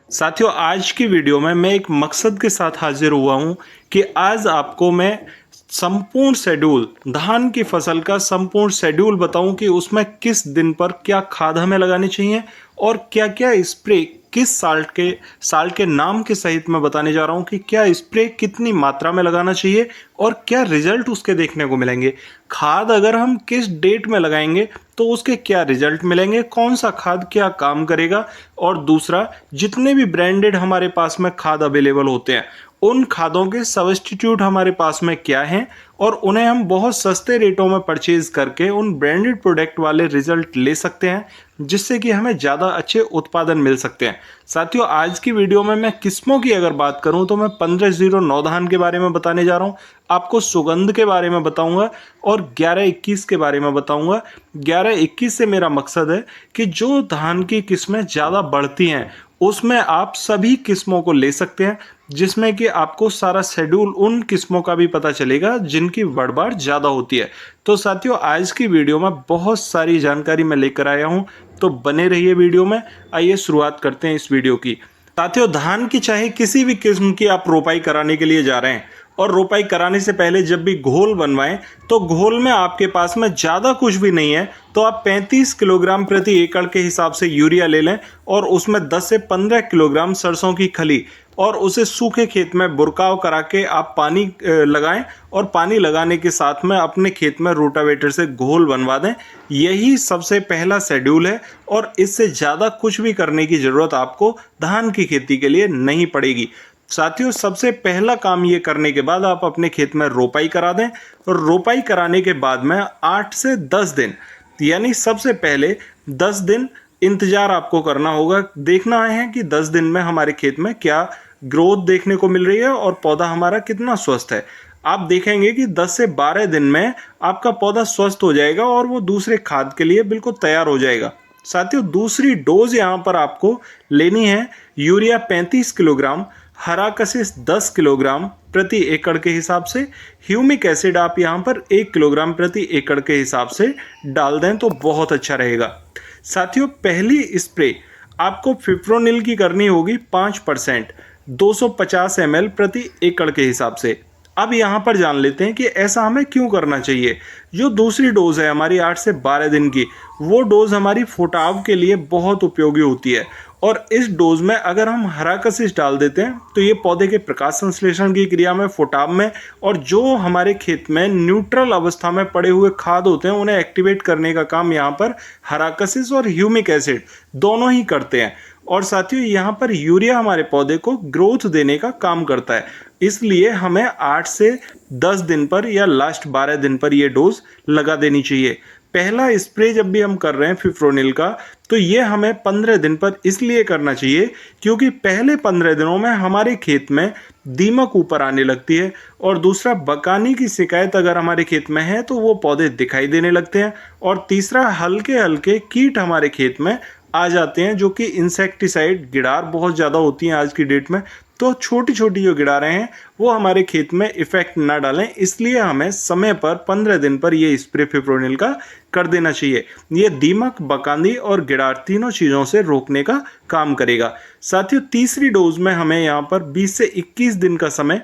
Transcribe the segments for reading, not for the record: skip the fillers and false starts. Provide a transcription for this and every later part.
साथियों, आज की वीडियो में मैं एक मकसद के साथ हाजिर हुआ हूं कि आज आपको मैं संपूर्ण शेड्यूल, धान की फसल का संपूर्ण शेड्यूल बताऊं कि उसमें किस दिन पर क्या खाद हमें लगानी चाहिए और क्या क्या स्प्रे किस साल के नाम के सहित मैं बताने जा रहा हूं कि क्या स्प्रे कितनी मात्रा में लगाना चाहिए और क्या रिजल्ट उसके देखने को मिलेंगे। खाद अगर हम किस डेट में लगाएंगे तो उसके क्या रिजल्ट मिलेंगे, कौन सा खाद क्या काम करेगा, और दूसरा जितने भी ब्रांडेड हमारे पास में खाद अवेलेबल होते हैं उन खादों के सब्स्टिट्यूट हमारे पास में क्या हैं और उन्हें हम बहुत सस्ते रेटों में परचेज करके उन ब्रांडेड प्रोडक्ट वाले रिजल्ट ले सकते हैं, जिससे कि हमें ज़्यादा अच्छे उत्पादन मिल सकते हैं। साथियों, आज की वीडियो में मैं किस्मों की अगर बात करूं तो मैं 1509 धान के बारे में बताने जा रहा हूं, आपको सुगंध के बारे में बताऊंगा और 1121 के बारे में बताऊंगा। 1121 से मेरा मकसद है कि जो धान की किस्में ज़्यादा बढ़ती हैं उसमें आप सभी किस्मों को ले सकते हैं, जिसमें कि आपको सारा शेड्यूल उन किस्मों का भी पता चलेगा जिनकी बढ़बाढ़ ज़्यादा होती है। तो साथियों, आज की वीडियो में बहुत सारी जानकारी मैं लेकर आया हूं, तो बने रहिए वीडियो में। आइए शुरुआत करते हैं इस वीडियो की। साथियों, धान की चाहे किसी भी किस्म की आप रोपाई कराने के लिए जा रहे हैं और रोपाई कराने से पहले जब भी घोल बनवाएं तो घोल में आपके पास में ज़्यादा कुछ भी नहीं है तो आप 35 किलोग्राम प्रति एकड़ के हिसाब से यूरिया ले लें और उसमें 10 से 15 किलोग्राम सरसों की खली और उसे सूखे खेत में बुरकाव करा के आप पानी लगाएं और पानी लगाने के साथ में अपने खेत में रोटावेटर से घोल बनवा दें। यही सबसे पहला शेड्यूल है और इससे ज़्यादा कुछ भी करने की ज़रूरत आपको धान की खेती के लिए नहीं पड़ेगी। साथियों, सबसे पहला काम ये करने के बाद आप अपने खेत में रोपाई करा दें और रोपाई कराने के बाद में 8 से 10 दिन, यानी सबसे पहले 10 दिन इंतजार आपको करना होगा। देखना है कि 10 दिन में हमारे खेत में क्या ग्रोथ देखने को मिल रही है और पौधा हमारा कितना स्वस्थ है। आप देखेंगे कि 10 से 12 दिन में आपका पौधा स्वस्थ हो जाएगा और वो दूसरे खाद के लिए बिल्कुल तैयार हो जाएगा। साथियों, दूसरी डोज यहाँ पर आपको लेनी है यूरिया 35 किलोग्राम, हरा कसिस 10 किलोग्राम प्रति एकड़ के हिसाब से, ह्यूमिक एसिड आप यहाँ पर 1 किलोग्राम प्रति एकड़ के हिसाब से डाल दें तो बहुत अच्छा रहेगा। साथियों, पहली स्प्रे आपको फिप्रोनिल की करनी होगी 5%, 250 ml प्रति एकड़ के हिसाब से। अब यहाँ पर जान लेते हैं कि ऐसा हमें क्यों करना चाहिए। जो दूसरी डोज है हमारी 8 से 12 दिन की, वो डोज हमारी फुटाव के लिए बहुत उपयोगी होती है और इस डोज में अगर हम हरा कसिस डाल देते हैं तो ये पौधे के प्रकाश संश्लेषण की क्रिया में, फुटाव में, और जो हमारे खेत में न्यूट्रल अवस्था में पड़े हुए खाद होते हैं उन्हें एक्टिवेट करने का काम यहाँ पर हरा कसिस और ह्यूमिक एसिड दोनों ही करते हैं। और साथियों, यहाँ पर यूरिया हमारे पौधे को ग्रोथ देने का काम करता है, इसलिए हमें 8 से 10 दिन पर या लास्ट 12 दिन पर यह डोज लगा देनी चाहिए। पहला स्प्रे जब भी हम कर रहे हैं फिप्रोनिल का तो ये हमें 15 दिन पर इसलिए करना चाहिए क्योंकि पहले 15 दिनों में हमारे खेत में दीमक ऊपर आने लगती है और दूसरा बकानी की शिकायत अगर हमारे खेत में है तो वो पौधे दिखाई देने लगते हैं, और तीसरा हल्के हल्के कीट हमारे खेत में आ जाते हैं जो कि इंसेक्टिसाइड, गिडार बहुत ज़्यादा होती हैं आज की डेट में, तो छोटी छोटी जो गिडारें हैं वो हमारे खेत में इफेक्ट ना डालें, इसलिए हमें समय पर 15 दिन पर ये स्प्रे फिप्रोनिल का कर देना चाहिए। ये दीमक, बकांदी और गिडार तीनों चीज़ों से रोकने का काम करेगा। साथियों, तीसरी डोज में हमें यहाँ पर 20 से 21 दिन का समय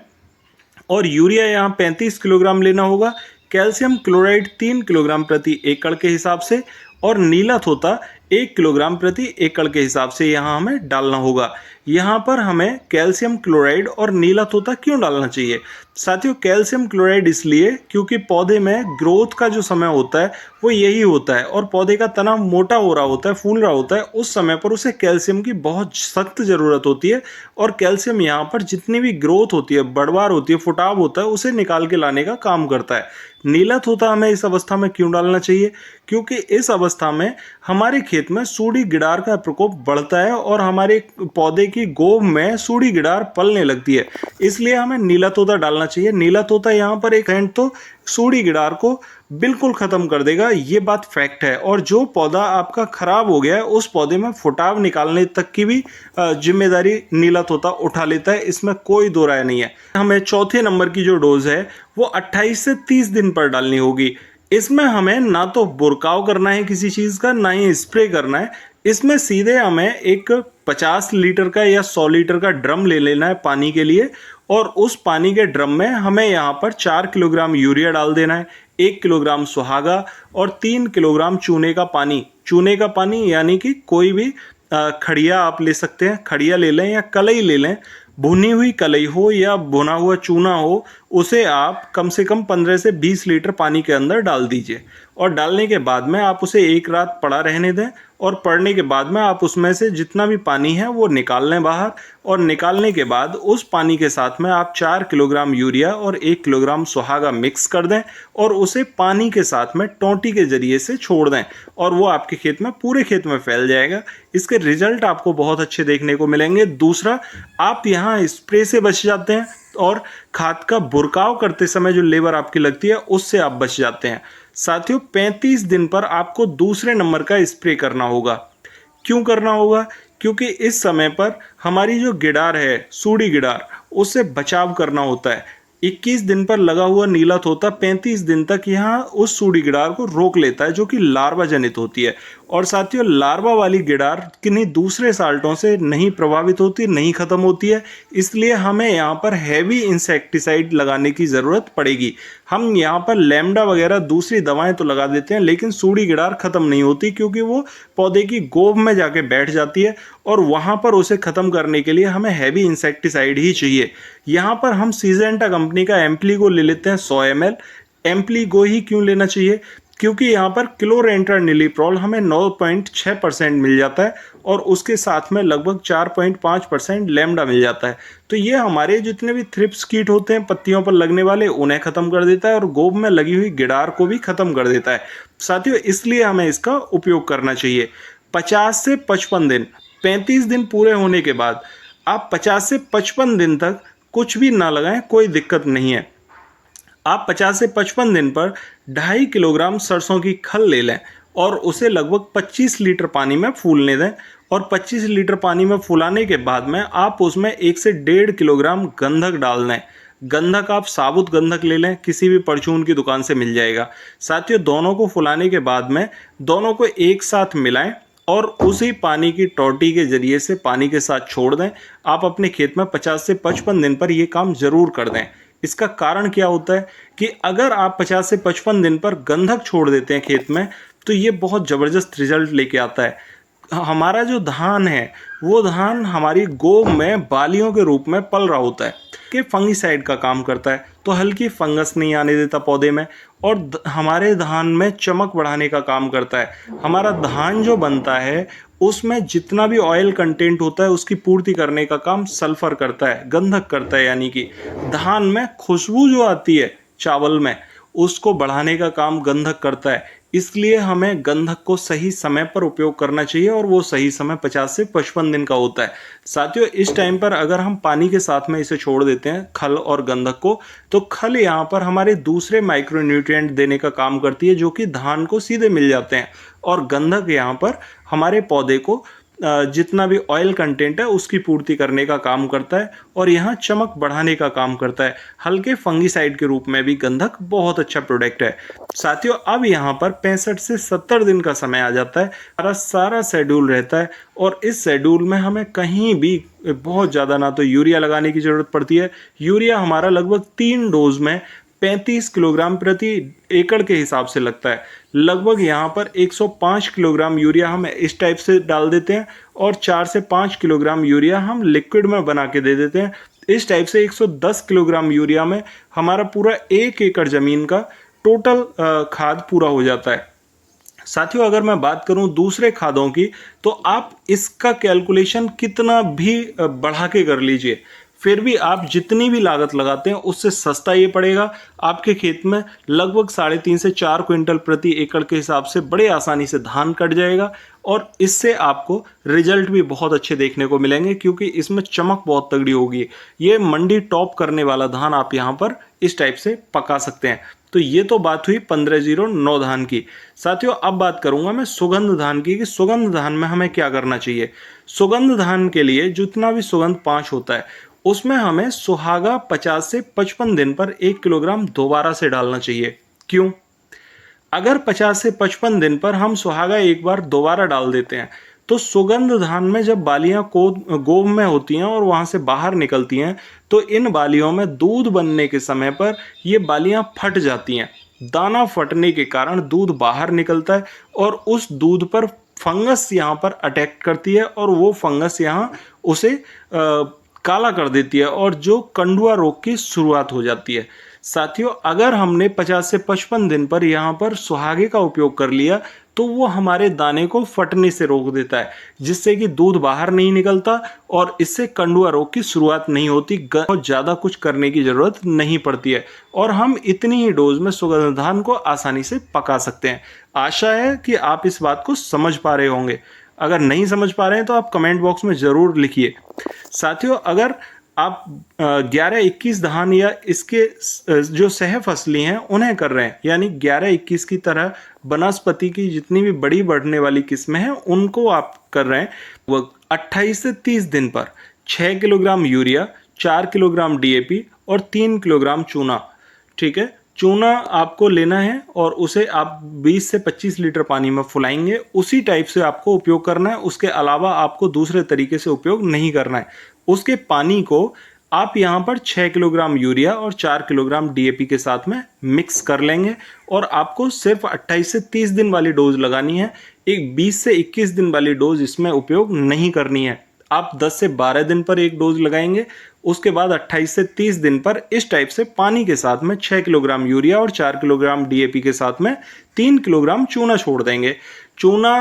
और यूरिया यहाँ 35 किलोग्राम लेना होगा, कैल्शियम क्लोराइड 3 किलोग्राम प्रति एकड़ के हिसाब से और नीला थोता 1 किलोग्राम प्रति एकड़ के हिसाब से यहाँ हमें डालना होगा। यहाँ पर हमें कैल्शियम क्लोराइड और नीला तोता क्यों डालना चाहिए? साथियों, कैल्शियम क्लोराइड इसलिए क्योंकि पौधे में ग्रोथ का जो समय होता है वो यही होता है और पौधे का तना मोटा हो रहा होता है, फूल रहा होता है, उस समय पर उसे कैल्शियम की बहुत सख्त ज़रूरत होती है और कैल्शियम यहाँ पर जितनी भी ग्रोथ होती है, बढ़वार होती है, फुटाव होता है, उसे निकाल के लाने का काम करता है। नीला तोता हमें इस अवस्था में क्यों डालना चाहिए? क्योंकि इस अवस्था में हमारे खेत में सूढ़ी गिडार का प्रकोप बढ़ता है और हमारे पौधे की गोब में सूढ़ी गिडार पलने लगती है, इसलिए हमें नीला तोता डालना चाहिए। नीला तोता यहाँ पर एक हैंड तो सूढ़ी गिडार को बिल्कुल खत्म कर देगा, ये बात फैक्ट है, और जो पौधा आपका खराब हो गया है उस पौधे में फुटाव निकालने तक की भी जिम्मेदारी नीला तोता उठा लेता है, इसमें कोई दो राय नहीं है। हमें चौथे नंबर की जो डोज है वो 28 से 30 दिन पर डालनी होगी। इसमें हमें ना तो बुरकाव करना है किसी चीज़ का, ना ही स्प्रे करना है, इसमें सीधे हमें एक 50 लीटर का या 100 लीटर का ड्रम ले लेना है पानी के लिए, और उस पानी के ड्रम में हमें यहाँ पर 4 किलोग्राम यूरिया डाल देना है, 1 किलोग्राम सुहागा और 3 किलोग्राम चूने का पानी। चूने का पानी यानी कि कोई भी खड़िया आप ले सकते हैं, खड़िया ले लें या कलई ले लें, भुनी हुई कलई हो या भुना हुआ चूना हो, उसे आप कम से कम 15 से 20 लीटर पानी के अंदर डाल दीजिए। और डालने के बाद में आप उसे एक रात पड़ा रहने दें, और पड़ने के बाद में आप उसमें से जितना भी पानी है वो निकाल लें बाहर। और निकालने के बाद उस पानी के साथ में आप 4 किलोग्राम यूरिया और 1 किलोग्राम सुहागा मिक्स कर दें और उसे पानी के साथ में टोंटी के जरिए से छोड़ दें, और वो आपके खेत में, पूरे खेत में फैल जाएगा। इसके रिजल्ट आपको बहुत अच्छे देखने को मिलेंगे। दूसरा, आप यहाँ स्प्रे से बच जाते हैं और खाद का बुरकाव करते समय जो लेबर आपकी लगती है उससे आप बच जाते हैं। साथियों, 35 दिन पर आपको दूसरे नंबर का स्प्रे करना होगा। क्यों करना होगा? क्योंकि इस समय पर हमारी जो गिडार है, सूढ़ी गिडार, उससे बचाव करना होता है। 21 दिन पर लगा हुआ नीला तोता 35 दिन तक यहाँ उस सूढ़ी गिडार को रोक लेता है, जो कि लार्वा जनित होती है। और साथियों, लार्वा वाली गिडार किन्हीं दूसरे साल्टों से नहीं प्रभावित होती, नहीं खत्म होती है, इसलिए हमें यहाँ पर हैवी इंसेक्टिसाइड लगाने की ज़रूरत पड़ेगी। हम यहाँ पर लैम्डा वगैरह दूसरी दवाएं तो लगा देते हैं, लेकिन सूढ़ी गिडार खत्म नहीं होती, क्योंकि वो पौधे की गोब में जाके बैठ जाती है और वहाँ पर उसे ख़त्म करने के लिए हमें हैवी इंसेक्टिसाइड ही चाहिए। यहाँ पर हम सीजेंटा कंपनी का एम्प्लीगो ले लेते हैं 100 ml। एम्प्लीगो ही क्यों लेना चाहिए? क्योंकि यहाँ पर क्लोरेंट्रानिलीप्रोल हमें 9.6% मिल जाता है और उसके साथ में लगभग 4.5% लैम्डा मिल जाता है। तो ये हमारे जितने भी थ्रिप्स कीट होते हैं पत्तियों पर लगने वाले, उन्हें ख़त्म कर देता है और गोब में लगी हुई गिडार को भी ख़त्म कर देता है। साथियों, इसलिए हमें इसका उपयोग करना चाहिए। 50 से 55 दिन, 35 दिन पूरे होने के बाद आप 50 से 55 दिन तक कुछ भी ना लगाएं, कोई दिक्कत नहीं है। आप 50 से 55 दिन पर 2.5 किलोग्राम सरसों की खल ले लें और उसे लगभग 25 लीटर पानी में फूलने दें। और 25 लीटर पानी में फुलाने के बाद में आप उसमें 1 से 1.5 किलोग्राम गंधक डाल दें। गंधक आप साबुत गंधक ले लें, किसी भी परचून की दुकान से मिल जाएगा। साथियों, दोनों को फुलाने के बाद में दोनों को एक साथ मिलाएं और उसी पानी की टोटी के जरिए से पानी के साथ छोड़ दें। आप अपने खेत में 50 से 55 दिन पर यह काम जरूर कर दें। इसका कारण क्या होता है कि अगर आप 50 से 55 दिन पर गंधक छोड़ देते हैं खेत में, तो ये बहुत ज़बरदस्त रिजल्ट लेके आता है। हमारा जो धान है, वो धान हमारी गोब में बालियों के रूप में पल रहा होता है, कि फंगिसाइड का काम करता है, तो हल्की फंगस नहीं आने देता पौधे में, और हमारे धान में चमक बढ़ाने का काम करता है। हमारा धान जो बनता है उसमें जितना भी ऑयल कंटेंट होता है उसकी पूर्ति करने का काम सल्फर करता है, गंधक करता है। यानी कि धान में खुशबू जो आती है चावल में, उसको बढ़ाने का काम गंधक करता है। इसलिए हमें गंधक को सही समय पर उपयोग करना चाहिए और वो सही समय 50 से 55 दिन का होता है। साथियों, इस टाइम पर अगर हम पानी के साथ में इसे छोड़ देते हैं, खल और गंधक को, तो खल यहाँ पर हमारे दूसरे माइक्रोन्यूट्रिएंट देने का काम करती है, जो कि धान को सीधे मिल जाते हैं, और गंधक यहाँ पर हमारे पौधे को जितना भी ऑयल कंटेंट है उसकी पूर्ति करने का काम करता है और यहाँ चमक बढ़ाने का काम करता है। हल्के फंगिसाइड के रूप में भी गंधक बहुत अच्छा प्रोडक्ट है। साथियों, अब यहाँ पर 65 से 70 दिन का समय आ जाता है, हमारा सारा शेड्यूल रहता है, और इस शेड्यूल में हमें कहीं भी बहुत ज़्यादा ना तो यूरिया लगाने की ज़रूरत पड़ती है। यूरिया हमारा लगभग 3 डोज में 35 किलोग्राम प्रति एकड़ के हिसाब से लगता है। लगभग यहाँ पर 105 किलोग्राम यूरिया हम इस टाइप से डाल देते हैं और 4 से 5 किलोग्राम यूरिया हम लिक्विड में बना के दे देते हैं। इस टाइप से 110 किलोग्राम यूरिया में हमारा पूरा 1 एकड़ ज़मीन का टोटल खाद पूरा हो जाता है। साथियों, अगर मैं बात करूं दूसरे खादों की, तो आप इसका कैलकुलेशन कितना भी बढ़ा के कर लीजिए, फिर भी आप जितनी भी लागत लगाते हैं उससे सस्ता ये पड़ेगा। आपके खेत में लगभग 3.5 से 4 क्विंटल प्रति एकड़ के हिसाब से बड़े आसानी से धान कट जाएगा और इससे आपको रिजल्ट भी बहुत अच्छे देखने को मिलेंगे, क्योंकि इसमें चमक बहुत तगड़ी होगी। ये मंडी टॉप करने वाला धान आप यहाँ पर इस टाइप से पका सकते हैं। तो ये तो बात हुई 1509 धान की। साथियों, अब बात करूंगा मैं सुगंध धान की, कि सुगंध धान में हमें क्या करना चाहिए। सुगंध धान के लिए जितना भी सुगंध 5 होता है, उसमें हमें सुहागा 50 से 55 दिन पर 1 किलोग्राम दोबारा से डालना चाहिए। क्यों? अगर 50 से 55 दिन पर हम सुहागा एक बार दोबारा डाल देते हैं, तो सुगंध धान में जब बालियां गोब में होती हैं और वहां से बाहर निकलती हैं, तो इन बालियों में दूध बनने के समय पर ये बालियां फट जाती हैं। दाना फटने के कारण दूध बाहर निकलता है और उस दूध पर फंगस यहाँ पर अटैक करती है और वो फंगस यहाँ उसे काला कर देती है और जो कंडुआ रोग की शुरुआत हो जाती है। साथियों, अगर हमने 50 से 55 दिन पर यहाँ पर सुहागे का उपयोग कर लिया तो वो हमारे दाने को फटने से रोक देता है, जिससे कि दूध बाहर नहीं निकलता और इससे कंडुआ रोग की शुरुआत नहीं होती। बहुत ज़्यादा कुछ करने की ज़रूरत नहीं पड़ती है और हम इतनी ही डोज में सुगंध धान को आसानी से पका सकते हैं। आशा है कि आप इस बात को समझ पा रहे होंगे। अगर नहीं समझ पा रहे हैं तो आप कमेंट बॉक्स में ज़रूर लिखिए। साथियों, अगर आप 11-21 धान या इसके जो सह फसली हैं उन्हें कर रहे हैं, यानी 11-21 की तरह वनस्पति की जितनी भी बड़ी बढ़ने वाली किस्में हैं उनको आप कर रहे हैं, वो 28 से 30 दिन पर 6 किलोग्राम यूरिया, 4 किलोग्राम डीएपी और 3 किलोग्राम चूना, ठीक है, चूना आपको लेना है और उसे आप 20 से 25 लीटर पानी में फुलाएंगे। उसी टाइप से आपको उपयोग करना है, उसके अलावा आपको दूसरे तरीके से उपयोग नहीं करना है। उसके पानी को आप यहाँ पर 6 किलोग्राम यूरिया और 4 किलोग्राम डीएपी के साथ में मिक्स कर लेंगे और आपको सिर्फ 28 से 30 दिन वाली डोज लगानी है। एक 20 से 21 दिन वाली डोज इसमें उपयोग नहीं करनी है। आप 10 से 12 दिन पर एक डोज लगाएंगे, उसके बाद 28 से 30 दिन पर इस टाइप से पानी के साथ में 6 किलोग्राम यूरिया और 4 किलोग्राम डीएपी के साथ में 3 किलोग्राम चूना छोड़ देंगे। चूना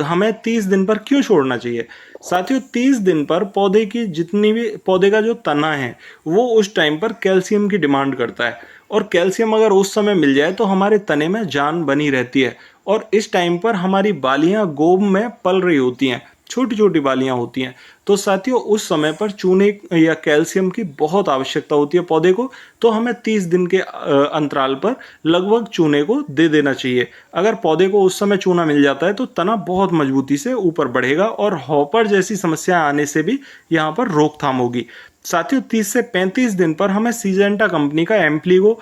हमें 30 दिन पर क्यों छोड़ना चाहिए? साथियों, 30 दिन पर पौधे की जितनी भी पौधे का जो तना है वो उस टाइम पर कैल्शियम की डिमांड करता है और कैल्शियम अगर उस समय मिल जाए तो हमारे तने में जान बनी रहती है और इस टाइम पर हमारी बालियां गोब में पल रही होती हैं, छोटी छोटी बालियां होती हैं। तो साथियों, उस समय पर चूने या कैल्शियम की बहुत आवश्यकता होती है पौधे को, तो हमें 30 दिन के अंतराल पर लगभग चूने को दे देना चाहिए। अगर पौधे को उस समय चूना मिल जाता है तो तना बहुत मजबूती से ऊपर बढ़ेगा और हॉपर जैसी समस्या आने से भी यहाँ पर रोकथाम होगी। साथियों, 30 से 35 दिन पर हमें सीजेंटा कंपनी का एम्प्लीगो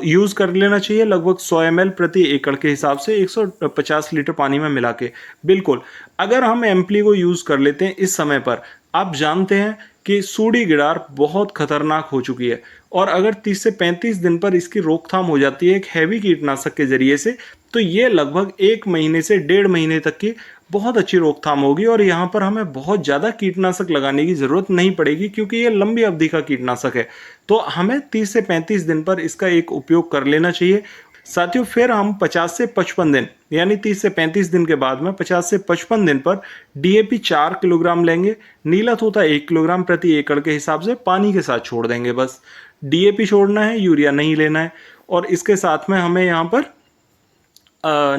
यूज कर लेना चाहिए, लगभग 100 ml प्रति एकड़ के हिसाब से 150 लीटर पानी में मिला के। बिल्कुल, अगर हम एम्प्लीगो यूज कर लेते हैं इस समय पर, आप जानते हैं कि सूढ़ी गिडार बहुत खतरनाक हो चुकी है और अगर 30 से 35 दिन पर इसकी रोकथाम हो जाती है एक हैवी कीटनाशक के जरिए से, तो ये लगभग 1 महीने से 1.5 महीने तक की बहुत अच्छी रोकथाम होगी और यहाँ पर हमें बहुत ज़्यादा कीटनाशक लगाने की ज़रूरत नहीं पड़ेगी क्योंकि ये लंबी अवधि का कीटनाशक है। तो हमें 30 से 35 दिन पर इसका एक उपयोग कर लेना चाहिए। साथियों, फिर हम 50 से 55 दिन यानी 30 से 35 दिन के बाद में 50 से 55 दिन पर डीएपी 4 किलोग्राम लेंगे, नीला तोता 1 किलोग्राम प्रति एकड़ के हिसाब से पानी के साथ छोड़ देंगे। बस डीएपी छोड़ना है, यूरिया नहीं लेना है और इसके साथ में हमें यहाँ पर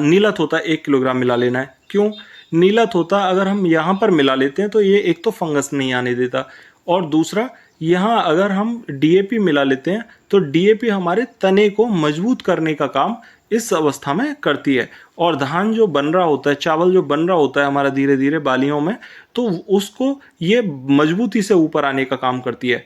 नीला तोता 1 किलोग्राम मिला लेना है। क्यों? नीला तोता अगर हम यहाँ पर मिला लेते हैं तो ये एक तो फंगस नहीं आने देता और दूसरा यहाँ अगर हम डीएपी मिला लेते हैं तो डीएपी हमारे तने को मजबूत करने का काम इस अवस्था में करती है और धान जो बन रहा होता है, चावल जो बन रहा होता है हमारा धीरे धीरे बालियों में, तो उसको ये मजबूती से ऊपर आने का काम करती है।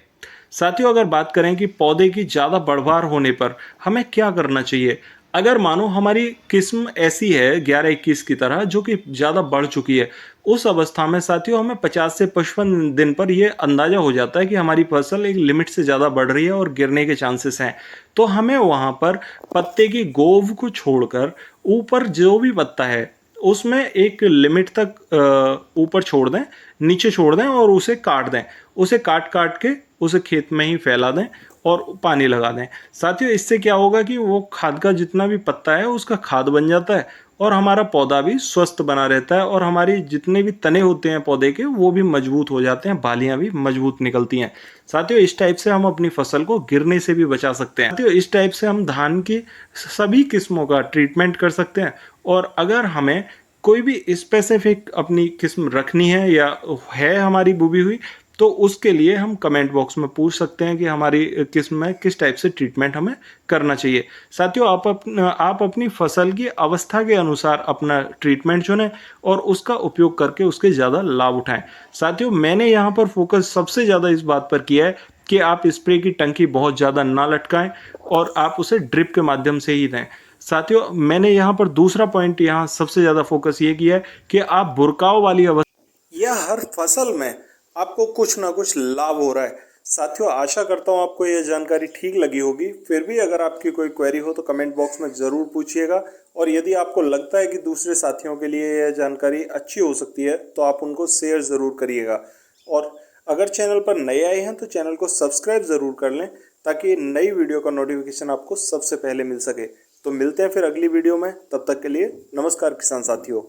साथियों, अगर बात करें कि पौधे की ज़्यादा बढ़वार होने पर हमें क्या करना चाहिए, अगर मानो हमारी किस्म ऐसी है 11-21 की तरह जो कि ज़्यादा बढ़ चुकी है, उस अवस्था में साथियों हमें 50 से 55 दिन पर यह अंदाज़ा हो जाता है कि हमारी फसल एक लिमिट से ज़्यादा बढ़ रही है और गिरने के चांसेस हैं, तो हमें वहाँ पर पत्ते की गोव को छोड़कर ऊपर जो भी पत्ता है उसमें एक लिमिट तक ऊपर छोड़ दें, नीचे छोड़ दें और उसे काट दें। उसे काट काट के उसे खेत में ही फैला दें और पानी लगा दें। साथियों, इससे क्या होगा कि वो खाद का जितना भी पत्ता है उसका खाद बन जाता है और हमारा पौधा भी स्वस्थ बना रहता है और हमारी जितने भी तने होते हैं पौधे के वो भी मजबूत हो जाते हैं, बालियां भी मजबूत निकलती हैं। साथियों, इस टाइप से हम अपनी फसल को गिरने से भी बचा सकते हैं। साथियों, इस टाइप से हम धान की सभी किस्मों का ट्रीटमेंट कर सकते हैं और अगर हमें कोई भी स्पेसिफिक अपनी किस्म रखनी है या है हमारी बुबी हुई, तो उसके लिए हम कमेंट बॉक्स में पूछ सकते हैं कि हमारी किस्म में किस टाइप से ट्रीटमेंट हमें करना चाहिए। साथियों, आप अपनी फसल की अवस्था के अनुसार अपना ट्रीटमेंट चुनें और उसका उपयोग करके उसके ज़्यादा लाभ उठाएं। साथियों, मैंने यहाँ पर फोकस सबसे ज़्यादा इस बात पर किया है कि आप स्प्रे की टंकी बहुत ज़्यादा ना लटकाएं और आप उसे ड्रिप के माध्यम से ही दें। साथियों मैंने यहाँ पर दूसरा पॉइंट यहाँ सबसे ज़्यादा फोकस ये किया है कि आप बुरकाव वाली अवस्था या हर फसल में आपको कुछ ना कुछ लाभ हो रहा है। साथियों आशा करता हूँ आपको यह जानकारी ठीक लगी होगी। फिर भी अगर आपकी कोई क्वेरी हो तो कमेंट बॉक्स में ज़रूर पूछिएगा, और यदि आपको लगता है कि दूसरे साथियों के लिए यह जानकारी अच्छी हो सकती है तो आप उनको शेयर ज़रूर करिएगा। और अगर चैनल पर नए आए हैं तो चैनल को सब्सक्राइब ज़रूर कर लें, ताकि नई वीडियो का नोटिफिकेशन आपको सबसे पहले मिल सके। तो मिलते हैं फिर अगली वीडियो में, तब तक के लिए नमस्कार किसान साथियों।